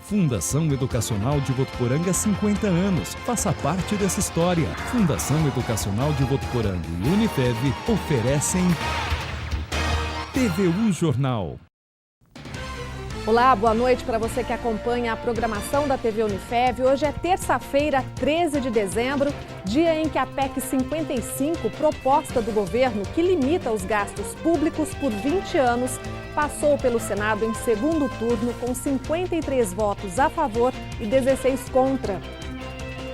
Fundação Educacional de Votuporanga, 50 anos. Faça parte dessa história. Fundação Educacional de Votuporanga e Unifev oferecem TVU Jornal. Olá, boa noite para você que acompanha a programação da TV Unifev. Hoje é terça-feira, 13 de dezembro, dia em que a PEC 55, proposta do governo que limita os gastos públicos por 20 anos, passou pelo Senado em segundo turno com 53 votos a favor e 16 contra.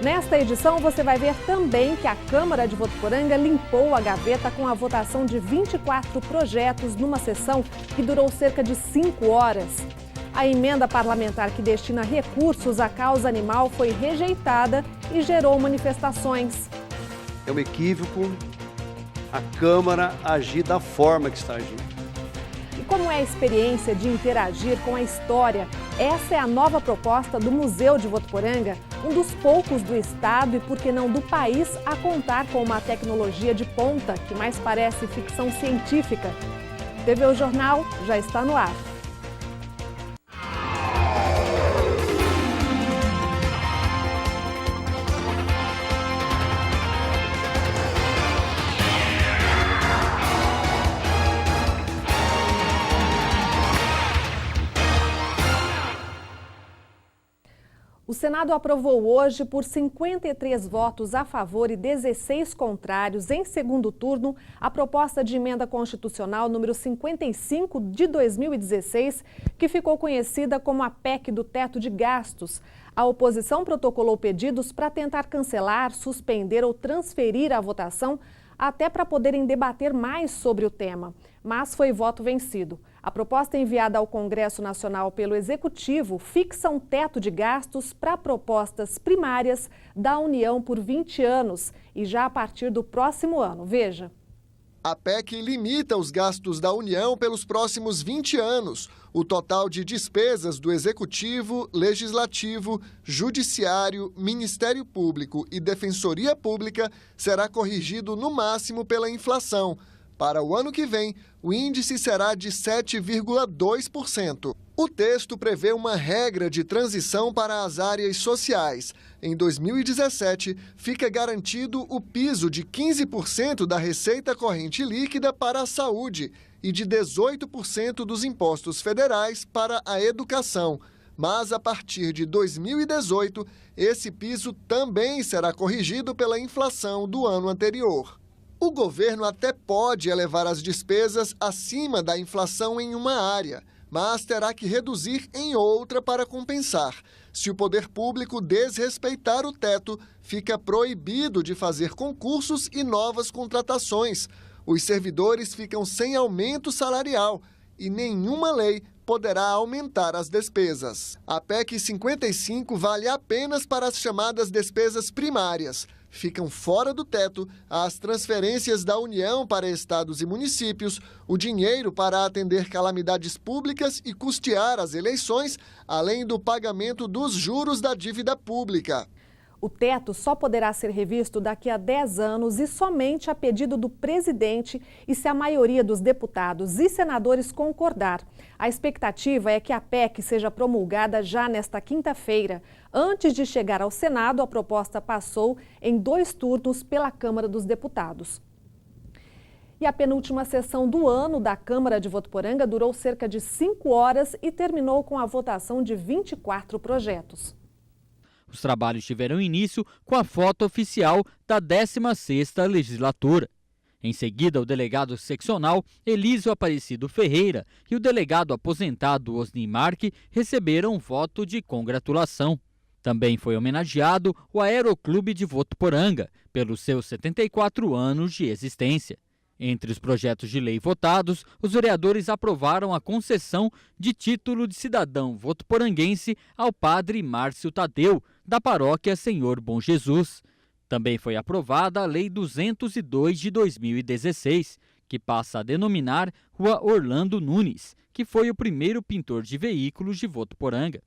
Nesta edição, você vai ver também que a Câmara de Votuporanga limpou a gaveta com a votação de 24 projetos numa sessão que durou cerca de 5 horas. A emenda parlamentar que destina recursos à causa animal foi rejeitada e gerou manifestações. É um equívoco a Câmara agir da forma que está agindo. E como é a experiência de interagir com a história? Essa é a nova proposta do Museu de Votuporanga, um dos poucos do estado e, por que não, do país a contar com uma tecnologia de ponta que mais parece ficção científica. TVU Jornal já está no ar. O Senado aprovou hoje, por 53 votos a favor e 16 contrários, em segundo turno, a proposta de emenda constitucional número 55 de 2016, que ficou conhecida como a PEC do teto de gastos. A oposição protocolou pedidos para tentar cancelar, suspender ou transferir a votação, até para poderem debater mais sobre o tema. Mas foi voto vencido. A proposta enviada ao Congresso Nacional pelo Executivo fixa um teto de gastos para propostas primárias da União por 20 anos e já a partir do próximo ano. Veja. A PEC limita os gastos da União pelos próximos 20 anos. O total de despesas do Executivo, Legislativo, Judiciário, Ministério Público e Defensoria Pública será corrigido no máximo pela inflação. Para o ano que vem, o índice será de 7,2%. O texto prevê uma regra de transição para as áreas sociais. Em 2017, fica garantido o piso de 15% da receita corrente líquida para a saúde e de 18% dos impostos federais para a educação. Mas, a partir de 2018, esse piso também será corrigido pela inflação do ano anterior. O governo até pode elevar as despesas acima da inflação em uma área, mas terá que reduzir em outra para compensar. Se o poder público desrespeitar o teto, fica proibido de fazer concursos e novas contratações. Os servidores ficam sem aumento salarial e nenhuma lei poderá aumentar as despesas. A PEC 55 vale apenas para as chamadas despesas primárias. Ficam fora do teto as transferências da União para estados e municípios, o dinheiro para atender calamidades públicas e custear as eleições, além do pagamento dos juros da dívida pública. O teto só poderá ser revisto daqui a 10 anos e somente a pedido do presidente e se a maioria dos deputados e senadores concordar. A expectativa é que a PEC seja promulgada já nesta quinta-feira. Antes de chegar ao Senado, a proposta passou em 2 turnos pela Câmara dos Deputados. E a penúltima sessão do ano da Câmara de Votuporanga durou cerca de 5 horas e terminou com a votação de 24 projetos. Os trabalhos tiveram início com a foto oficial da 16ª legislatura. Em seguida, o delegado seccional Elísio Aparecido Ferreira e o delegado aposentado Osni Marque receberam um voto de congratulação. Também foi homenageado o Aeroclube de Votuporanga pelos seus 74 anos de existência. Entre os projetos de lei votados, os vereadores aprovaram a concessão de título de cidadão votuporanguense ao padre Márcio Tadeu, da paróquia Senhor Bom Jesus. Também foi aprovada a Lei 202 de 2016, que passa a denominar Rua Orlando Nunes, que foi o primeiro pintor de veículos de Votuporanga.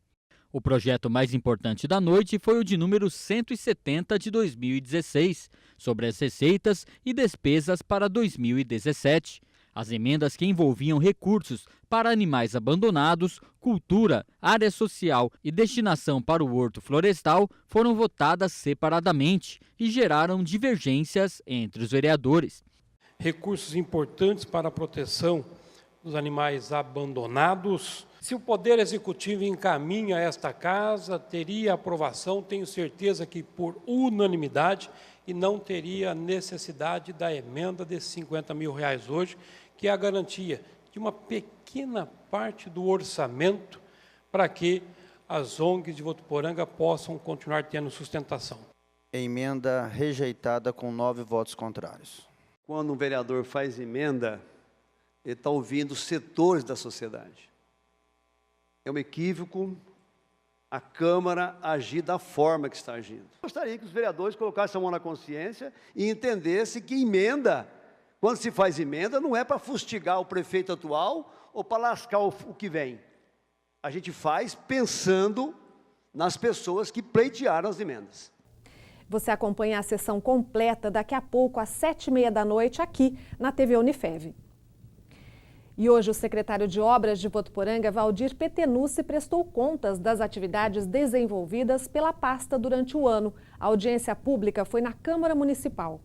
O projeto mais importante da noite foi o de número 170 de 2016, sobre as receitas e despesas para 2017. As emendas que envolviam recursos para animais abandonados, cultura, área social e destinação para o horto florestal foram votadas separadamente e geraram divergências entre os vereadores. Recursos importantes para a proteção dos animais abandonados. Se o Poder Executivo encaminha esta casa, teria aprovação, tenho certeza que por unanimidade, e não teria necessidade da emenda desses R$50 mil hoje, que é a garantia de uma pequena parte do orçamento para que as ONGs de Votuporanga possam continuar tendo sustentação. Emenda rejeitada com 9 votos contrários. Quando um vereador faz emenda, ele está ouvindo setores da sociedade. É um equívoco a Câmara agir da forma que está agindo. Gostaria que os vereadores colocassem a mão na consciência e entendessem que emenda, quando se faz emenda, não é para fustigar o prefeito atual ou para lascar o que vem. A gente faz pensando nas pessoas que pleitearam as emendas. Você acompanha a sessão completa daqui a pouco, às 7h30 da noite, aqui na TV Unifev. E hoje o secretário de Obras de Votuporanga, Valdir Petenucci, prestou contas das atividades desenvolvidas pela pasta durante o ano. A audiência pública foi na Câmara Municipal.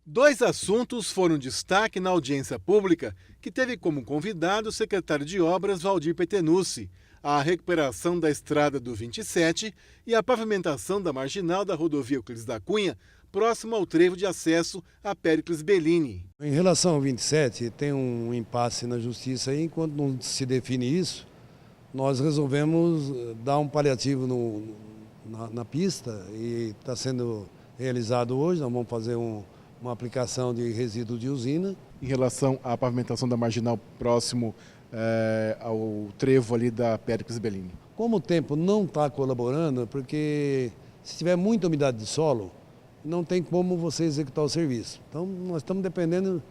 2 assuntos foram destaque na audiência pública, que teve como convidado o secretário de Obras, Valdir Petenucci, a recuperação da estrada do 27 e a pavimentação da marginal da rodovia Euclides da Cunha, próximo ao trevo de acesso a Péricles Bellini. Em relação ao 27, tem um impasse na justiça aí, enquanto não se define isso, nós resolvemos dar um paliativo na pista e está sendo realizado hoje. Nós vamos fazer uma aplicação de resíduo de usina. Em relação à pavimentação da marginal próximo ao trevo ali da Péricles Bellini. Como o tempo não está colaborando, porque se tiver muita umidade de solo, não tem como você executar o serviço. Então, nós estamos dependendo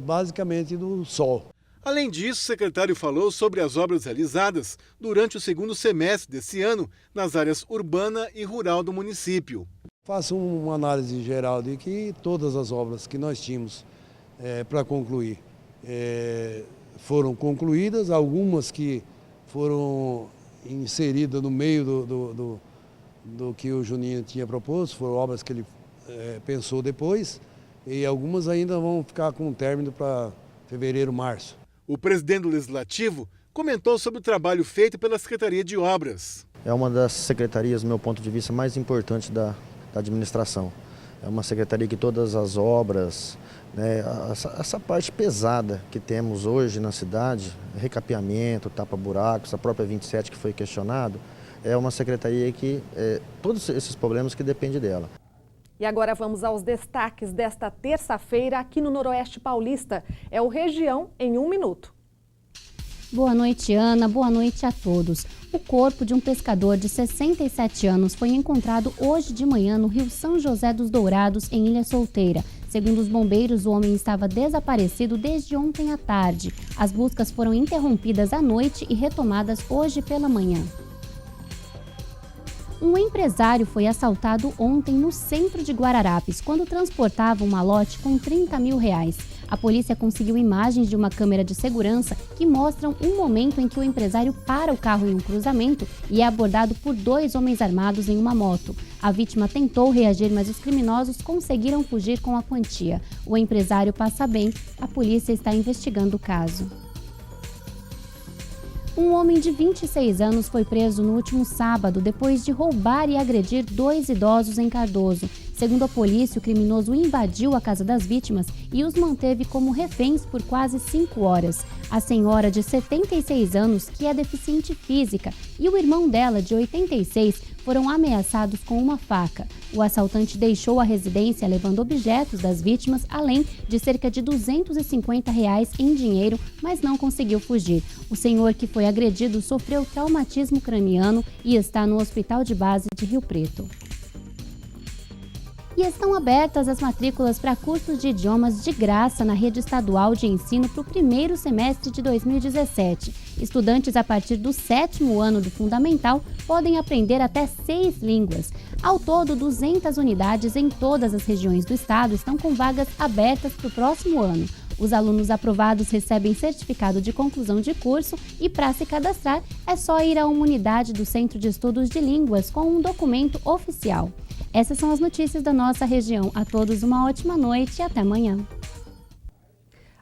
basicamente do sol. Além disso, o secretário falou sobre as obras realizadas durante o segundo semestre desse ano nas áreas urbana e rural do município. Faço uma análise geral de que todas as obras que nós tínhamos para concluir foram concluídas, algumas que foram inseridas no meio do que o Juninho tinha proposto, foram obras que ele pensou depois, e algumas ainda vão ficar com término para fevereiro, março. O presidente do Legislativo comentou sobre o trabalho feito pela Secretaria de Obras. É uma das secretarias, do meu ponto de vista, mais importantes da administração. É uma secretaria que todas as obras, essa parte pesada que temos hoje na cidade, recapeamento, tapa-buracos, a própria 27 que foi questionado, é uma secretaria que todos esses problemas que dependem dela. E agora vamos aos destaques desta terça-feira aqui no Noroeste Paulista. É o Região em 1 minuto. Boa noite, Ana. Boa noite a todos. O corpo de um pescador de 67 anos foi encontrado hoje de manhã no Rio São José dos Dourados, em Ilha Solteira. Segundo os bombeiros, o homem estava desaparecido desde ontem à tarde. As buscas foram interrompidas à noite e retomadas hoje pela manhã. Um empresário foi assaltado ontem no centro de Guararapes, quando transportava um malote com R$30 mil. A polícia conseguiu imagens de uma câmera de segurança que mostram um momento em que o empresário para o carro em um cruzamento e é abordado por 2 homens armados em uma moto. A vítima tentou reagir, mas os criminosos conseguiram fugir com a quantia. O empresário passa bem, a polícia está investigando o caso. Um homem de 26 anos foi preso no último sábado depois de roubar e agredir 2 idosos em Cardoso. Segundo a polícia, o criminoso invadiu a casa das vítimas e os manteve como reféns por quase 5 horas. A senhora de 76 anos, que é deficiente física, e o irmão dela, de 86, foram ameaçados com uma faca. O assaltante deixou a residência levando objetos das vítimas, além de cerca de R$250 em dinheiro, mas não conseguiu fugir. O senhor que foi agredido sofreu traumatismo craniano e está no hospital de base de Rio Preto. E estão abertas as matrículas para cursos de idiomas de graça na rede estadual de ensino para o primeiro semestre de 2017. Estudantes a partir do 7º ano do Fundamental podem aprender até 6 línguas. Ao todo, 200 unidades em todas as regiões do estado estão com vagas abertas para o próximo ano. Os alunos aprovados recebem certificado de conclusão de curso e, para se cadastrar, é só ir a uma unidade do Centro de Estudos de Línguas com um documento oficial. Essas são as notícias da nossa região. A todos uma ótima noite e até amanhã.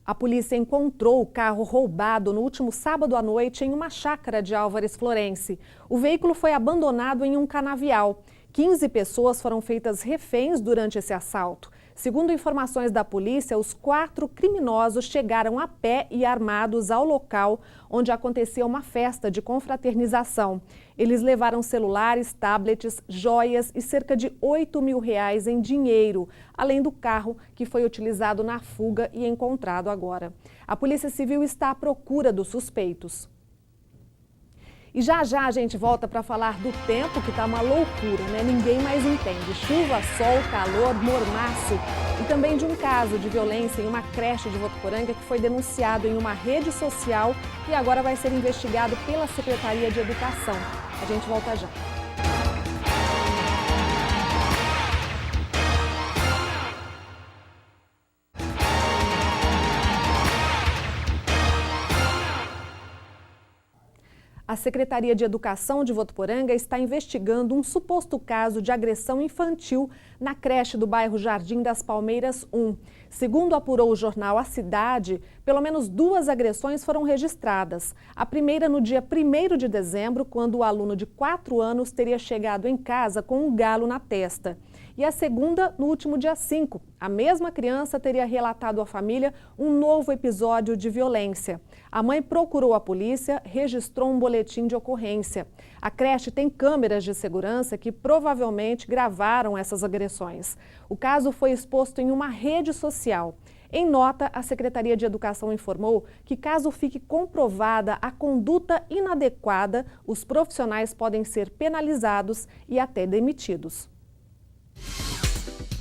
A polícia encontrou o carro roubado no último sábado à noite em uma chácara de Álvares Florence. O veículo foi abandonado em um canavial. 15 pessoas foram feitas reféns durante esse assalto. Segundo informações da polícia, os 4 criminosos chegaram a pé e armados ao local onde acontecia uma festa de confraternização. Eles levaram celulares, tablets, joias e cerca de R$8 mil em dinheiro, além do carro que foi utilizado na fuga e encontrado agora. A Polícia Civil está à procura dos suspeitos. E já a gente volta para falar do tempo, que está uma loucura, né? Ninguém mais entende. Chuva, sol, calor, mormaço. E também de um caso de violência em uma creche de Votuporanga que foi denunciado em uma rede social e agora vai ser investigado pela Secretaria de Educação. A gente volta já. A Secretaria de Educação de Votuporanga está investigando um suposto caso de agressão infantil na creche do bairro Jardim das Palmeiras 1. Segundo apurou o jornal A Cidade, pelo menos 2 agressões foram registradas. A primeira no dia 1º de dezembro, quando o aluno de 4 anos teria chegado em casa com um galo na testa. E a segunda no último dia 5. A mesma criança teria relatado à família um novo episódio de violência. A mãe procurou a polícia, registrou um boletim de ocorrência. A creche tem câmeras de segurança que provavelmente gravaram essas agressões. O caso foi exposto em uma rede social. Em nota, a Secretaria de Educação informou que, caso fique comprovada a conduta inadequada, os profissionais podem ser penalizados e até demitidos.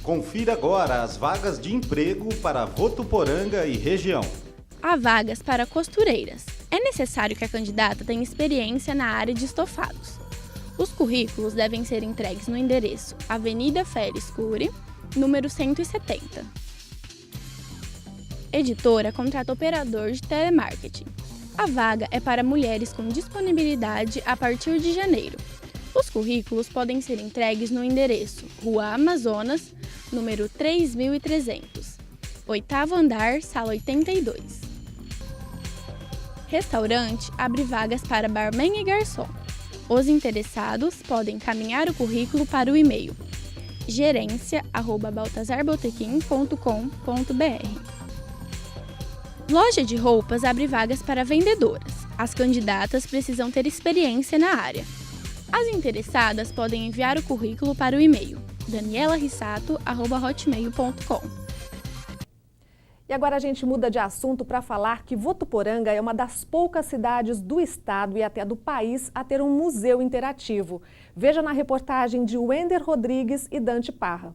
Confira agora as vagas de emprego para Votuporanga e região. Há vagas para costureiras. É necessário que a candidata tenha experiência na área de estofados. Os currículos devem ser entregues no endereço Avenida Félix Cury, número 170. Editora contrata operador de telemarketing. A vaga é para mulheres com disponibilidade a partir de janeiro. Os currículos podem ser entregues no endereço Rua Amazonas, número 3300, 8º andar, sala 82. Restaurante abre vagas para barman e garçom. Os interessados podem encaminhar o currículo para o e-mail gerência@baltazarbotequim.com.br. Loja de roupas abre vagas para vendedoras. As candidatas precisam ter experiência na área. As interessadas podem enviar o currículo para o e-mail danielarissato@hotmail.com. E agora a gente muda de assunto para falar que Votuporanga é uma das poucas cidades do estado e até do país a ter um museu interativo. Veja na reportagem de Wender Rodrigues e Dante Parra.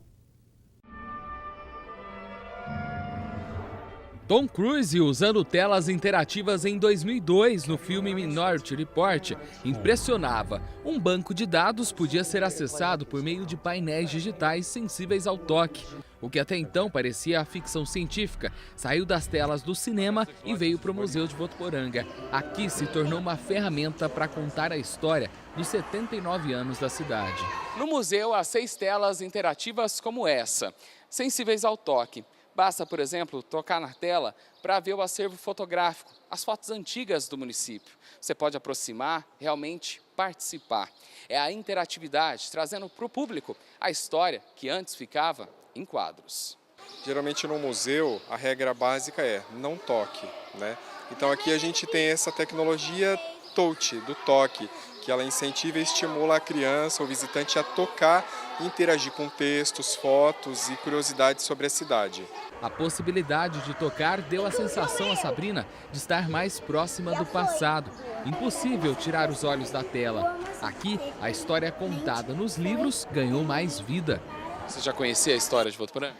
Tom Cruise usando telas interativas em 2002 no filme Minority Report impressionava. Um banco de dados podia ser acessado por meio de painéis digitais sensíveis ao toque. O que até então parecia a ficção científica saiu das telas do cinema e veio para o Museu de Votuporanga. Aqui se tornou uma ferramenta para contar a história dos 79 anos da cidade. No museu há 6 telas interativas como essa, sensíveis ao toque. Basta, por exemplo, tocar na tela para ver o acervo fotográfico, as fotos antigas do município. Você pode aproximar, realmente participar. É a interatividade, trazendo para o público a história que antes ficava em quadros. Geralmente no museu a regra básica é não toque, né? Então aqui a gente tem essa tecnologia touch, do toque, que ela incentiva e estimula a criança, o visitante a tocar e interagir com textos, fotos e curiosidades sobre a cidade. A possibilidade de tocar deu a sensação a Sabrina de estar mais próxima do passado. Impossível tirar os olhos da tela. Aqui, a história contada nos livros ganhou mais vida. Você já conhecia a história de Votuporanga?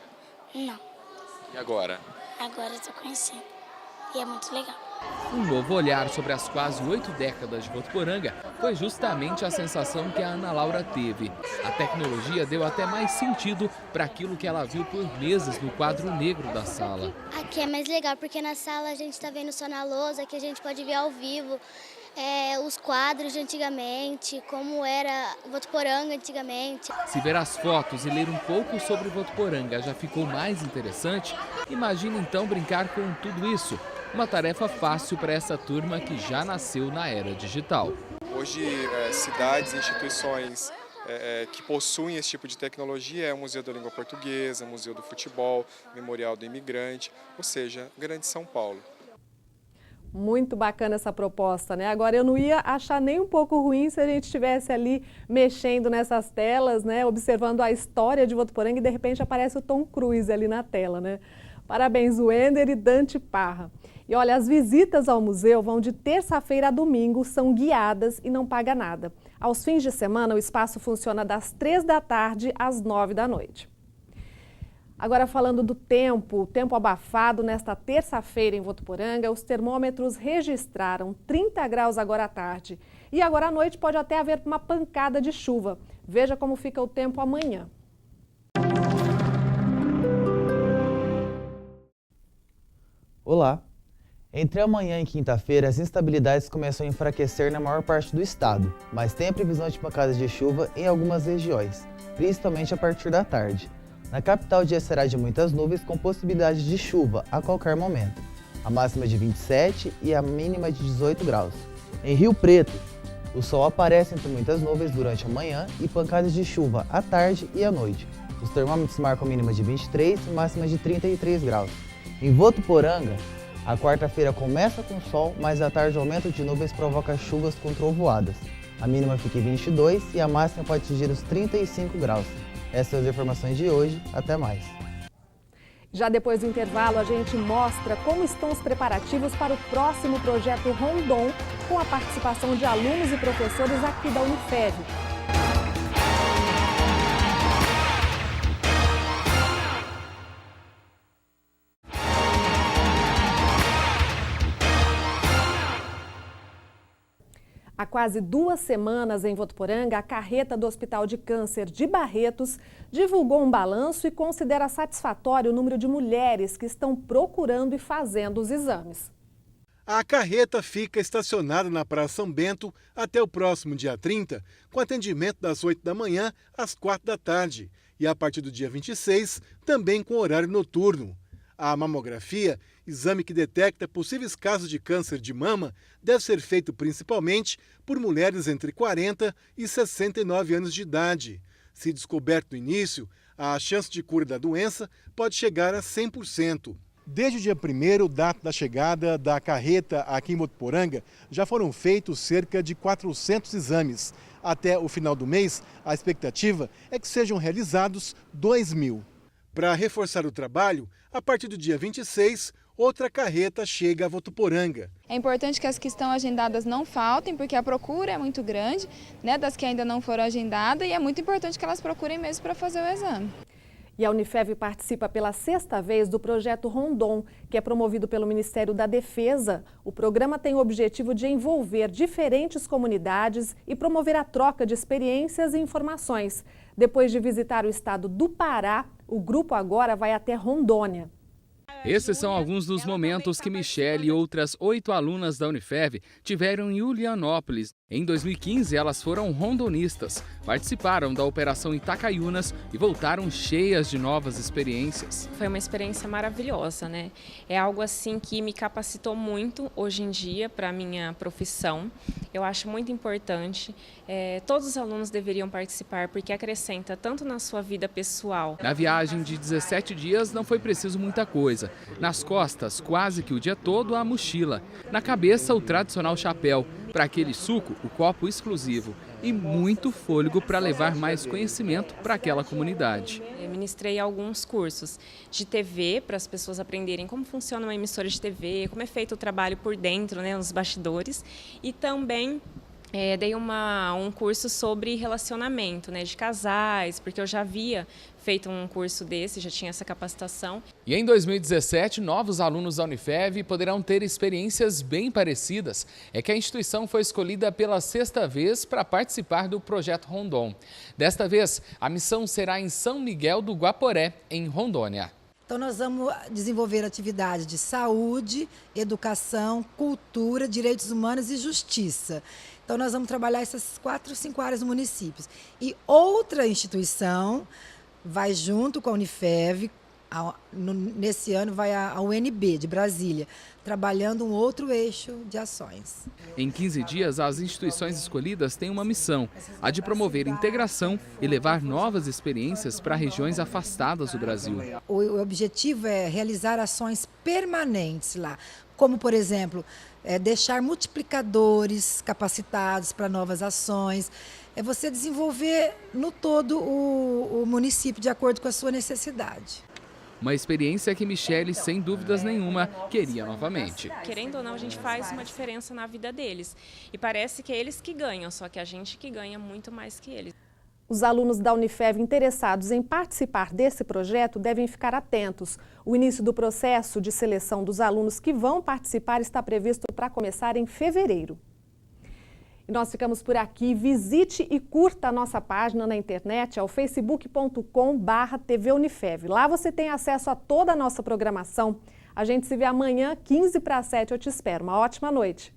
Não. E agora? Agora eu tô conhecendo. e é muito legal. Um novo olhar sobre as quase 8 décadas de Votuporanga foi justamente a sensação que a Ana Laura teve. A tecnologia deu até mais sentido para aquilo que ela viu por meses no quadro negro da sala. Aqui é mais legal porque na sala a gente está vendo só na lousa, que a gente pode ver ao vivo os quadros de antigamente, como era Votuporanga antigamente. Se ver as fotos e ler um pouco sobre Votuporanga já ficou mais interessante, imagine então brincar com tudo isso. Uma tarefa fácil para essa turma que já nasceu na era digital. Hoje, cidades e instituições que possuem esse tipo de tecnologia é o Museu da Língua Portuguesa, Museu do Futebol, Memorial do Imigrante, ou seja, Grande São Paulo. Muito bacana essa proposta, né? Agora, eu não ia achar nem um pouco ruim se a gente estivesse ali mexendo nessas telas, né? Observando a história de Votuporanga e de repente aparece o Tom Cruise ali na tela, né? Parabéns, Wender e Dante Parra. E olha, as visitas ao museu vão de terça-feira a domingo, são guiadas e não paga nada. Aos fins de semana, o espaço funciona das 3 da tarde às 9 da noite. Agora falando do tempo abafado nesta terça-feira em Votuporanga, os termômetros registraram 30 graus agora à tarde. E agora à noite pode até haver uma pancada de chuva. Veja como fica o tempo amanhã. Olá! Entre amanhã e quinta-feira, as instabilidades começam a enfraquecer na maior parte do estado, mas tem a previsão de pancadas de chuva em algumas regiões, principalmente a partir da tarde. Na capital, o dia será de muitas nuvens com possibilidade de chuva a qualquer momento. A máxima de 27 e a mínima de 18 graus. Em Rio Preto, o sol aparece entre muitas nuvens durante a manhã e pancadas de chuva à tarde e à noite. Os termômetros marcam mínima de 23 e máxima de 33 graus. Em Votuporanga, a quarta-feira começa com sol, mas à tarde o aumento de nuvens provoca chuvas com trovoadas. A mínima fica em 22 e a máxima pode atingir os 35 graus. Essas são as informações de hoje. Até mais. Já depois do intervalo, a gente mostra como estão os preparativos para o próximo projeto Rondon, com a participação de alunos e professores aqui da Unifev. Há quase 2 semanas em Votuporanga, a carreta do Hospital de Câncer de Barretos divulgou um balanço e considera satisfatório o número de mulheres que estão procurando e fazendo os exames. A carreta fica estacionada na Praça São Bento até o próximo dia 30, com atendimento das 8 da manhã às 4 da tarde e a partir do dia 26, também com horário noturno. A mamografia, exame que detecta possíveis casos de câncer de mama, deve ser feito principalmente por mulheres entre 40 e 69 anos de idade. Se descoberto no início, a chance de cura da doença pode chegar a 100%. Desde o dia 1º, data da chegada da carreta aqui em Votuporanga, já foram feitos cerca de 400 exames. Até o final do mês, a expectativa é que sejam realizados 2.000. Para reforçar o trabalho, a partir do dia 26, outra carreta chega a Votuporanga. É importante que as que estão agendadas não faltem, porque a procura é muito grande, né, das que ainda não foram agendadas, e é muito importante que elas procurem mesmo para fazer o exame. E a Unifev participa pela 6ª vez do projeto Rondon, que é promovido pelo Ministério da Defesa. O programa tem o objetivo de envolver diferentes comunidades e promover a troca de experiências e informações. Depois de visitar o estado do Pará, o grupo agora vai até Rondônia. Esses são alguns dos momentos que Michele e outras 8 alunas da Unifev tiveram em Julianópolis. Em 2015, elas foram rondonistas, participaram da Operação Itacaiunas e voltaram cheias de novas experiências. Foi uma experiência maravilhosa, né? É algo assim que me capacitou muito hoje em dia para a minha profissão. Eu acho muito importante. Todos os alunos deveriam participar porque acrescenta tanto na sua vida pessoal. Na viagem de 17 dias não foi preciso muita coisa. Nas costas, quase que o dia todo, a mochila. Na cabeça, o tradicional chapéu. Para aquele suco, o copo exclusivo. E muito fôlego para levar mais conhecimento para aquela comunidade. Eu ministrei alguns cursos de TV para as pessoas aprenderem como funciona uma emissora de TV, como é feito o trabalho por dentro, né, nos bastidores. E também dei um curso sobre relacionamento, né, de casais, porque eu já havia feito um curso desse, já tinha essa capacitação. E em 2017, novos alunos da Unifev poderão ter experiências bem parecidas. É que a instituição foi escolhida pela 6ª vez para participar do Projeto Rondon. Desta vez, a missão será em São Miguel do Guaporé, em Rondônia. Então, nós vamos desenvolver atividades de saúde, educação, cultura, direitos humanos e justiça. Então, nós vamos trabalhar essas 4 ou 5 áreas do município. E outra instituição vai junto com a Unifev, nesse ano vai a UNB de Brasília, trabalhando um outro eixo de ações. Em 15 dias, as instituições escolhidas têm uma missão, a de promover integração e levar novas experiências para regiões afastadas do Brasil. O objetivo é realizar ações permanentes lá, como, por exemplo, deixar multiplicadores capacitados para novas ações, é você desenvolver no todo o município de acordo com a sua necessidade. Uma experiência que Michele, sem dúvidas nenhuma, queria novamente. Querendo ou não, a gente faz uma diferença na vida deles. E parece que é eles que ganham, só que a gente que ganha muito mais que eles. Os alunos da Unifev interessados em participar desse projeto devem ficar atentos. O início do processo de seleção dos alunos que vão participar está previsto para começar em fevereiro. E nós ficamos por aqui. Visite e curta a nossa página na internet, é o facebook.com/TV Unifev. Lá você tem acesso a toda a nossa programação. A gente se vê amanhã, 6:45. Eu te espero. Uma ótima noite.